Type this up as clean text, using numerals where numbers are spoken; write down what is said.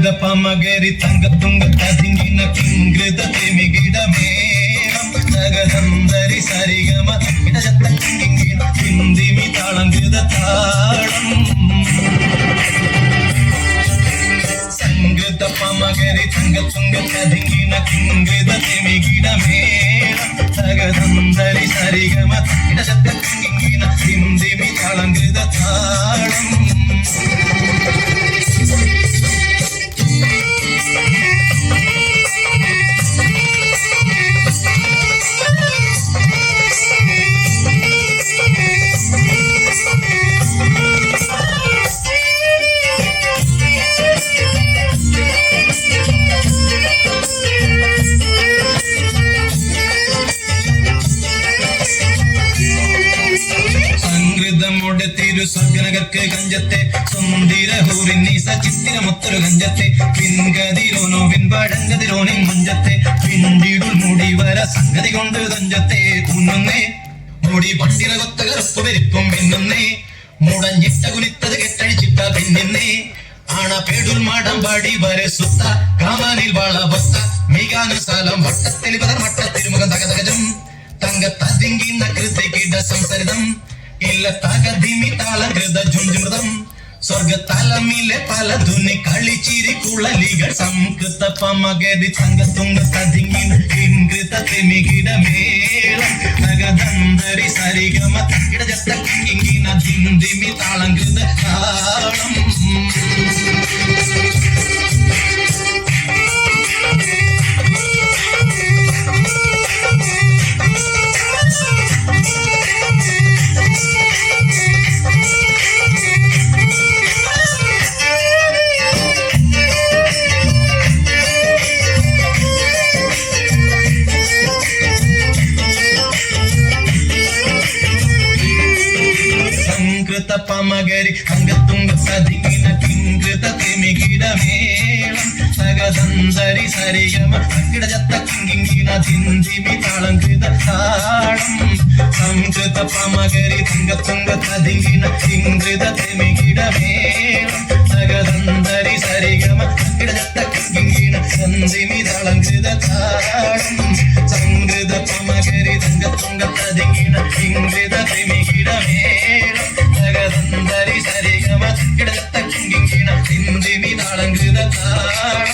ಸಂಗದ ಪಮಗರಿ ತಂಗ ತುಂಗ ತದಿಂಗಿನ ಕಿಂಗೃತ ತಿಮಿಗಿಡ ಮೇಳಂ ಸಗದಂದರಿ ಸರಿಗಮ ಇಡಜತ್ತ ಕಿಂಗಿನ ಹಿಂದಿಮಿ ತಾಳಂಗೃತ ತಾಳಂ ಸಂಗದ ಪಮಗರಿ ತಂಗ ತುಂಗ ತದಿಂಗಿನ ಕಿಂಗೃತ ತಿಮಿಗಿಡ ಮೇಳಂ ಸಗದಂದರಿ ಸರಿಗಮ ಇಡಜತ್ತ ಕಿಂಗಿನ ಹಿಂದಿಮಿ ತಾಳಂಗೃತ ತಾಳಂ സ്വപ്നകർക്ക് ഗഞ്ചത്തെ സുന്ദര ഹൂറിന്നീസ ചിത്തിര മുത്തൊരു ഗഞ്ചത്തെ പിൻകതിരോനോ പിൻപഴങ്കതിരോനിൻ മഞ്ചത്തെ പിന്തിടുൾ മുടി വര സംഗതി കൊണ്ട് തഞ്ചത്തെ കുന്നുന്നേ മുടി പണ്ടിര കൊത്ത കറുപ്പ് പെരുപ്പും പിന്നുന്നേ മുടഞ്ഞിട്ട കുലിത്തത് കെട്ടഴിച്ചിട്ട പിന്നിന്നേ ആണ പേടുൽ മാടം പാടി വരെ സുത്ത കാമാനിൽ വാള ഭക്ത മികാന സ്ഥലം വട്ടത്തിൽ പതർ മട്ടത്തിരുമുഖം തകതകജം തങ്കത്തതിങ്കിന്ന കൃത്യക്കിട സംസരിതം ಇಲ್ಲ ತಾಗದಿಮಿ ತಾಳಗದ ಜುಂಜುಮೃದಂ ಸ್ವರ್ಗ ತಾಲಮಿಲೆ ಪಾಲ ಧ್ವನಿ ಕಳಿ ಚಿರಿ ಕುಳಲಿಗ ಸಂಕೃತ ಪಮಗರಿ ತಂಗ ತುಂಗ ತದಿಂಗಿನ ಇಂಗೃತ ತಿಮಿಗಿಡ ಮೇಳ ನಗದಂದರಿ ಸರಿಗಮ ಗಿಡ ಜತ್ತ ಕಿಂಗಿನ ದಿಂದಿಮಿ ತಾಳಂಗದ ತಾಳಂ ಪಮಗರಿ ಅಂಗತುಂಗ ಸದಿಗಿನ ಕಿಂಗೃತ ತಿಮಿಗಿಡ ಮೇಳಂ ಸಗದಂದರಿ ಸರಿಗಮ ಗಿಡ ಜತ್ತ ಕಿಂಗಿನ ದಿಂದಿಮಿ ತಾಳಂಗೃತ ತಾಳಂ ಸಂಕೃತ ಪಮಗರಿ ಅಂಗತುಂಗ ಸದಿಗಿನ ಕಿಂಗೃತ ತಿಮಿಗಿಡ ಮೇಳಂ ಸಗದಂದರಿ ಸರಿಗಮ ಗಿಡ ಜತ್ತ ಕಿಂಗಿನ ದಿಂದಿಮಿ ತಾಳಂಗೃತ ತಾಳಂ ಸಂಕೃತ ಪಮಗರಿ ಅಂಗತುಂಗ ಸದಿಗಿನ ಕಿಂಗೃತ ತಿಮಿಗಿಡ ಮೇಳಂ ಸಗದಂದರಿ ಸರಿಗಮ ಗಿಡತ್ತ ಕಿಂಗಿನ ಹಿಂದಿಮಿ ತಾಳಂಗೃತ ತಾಳಂ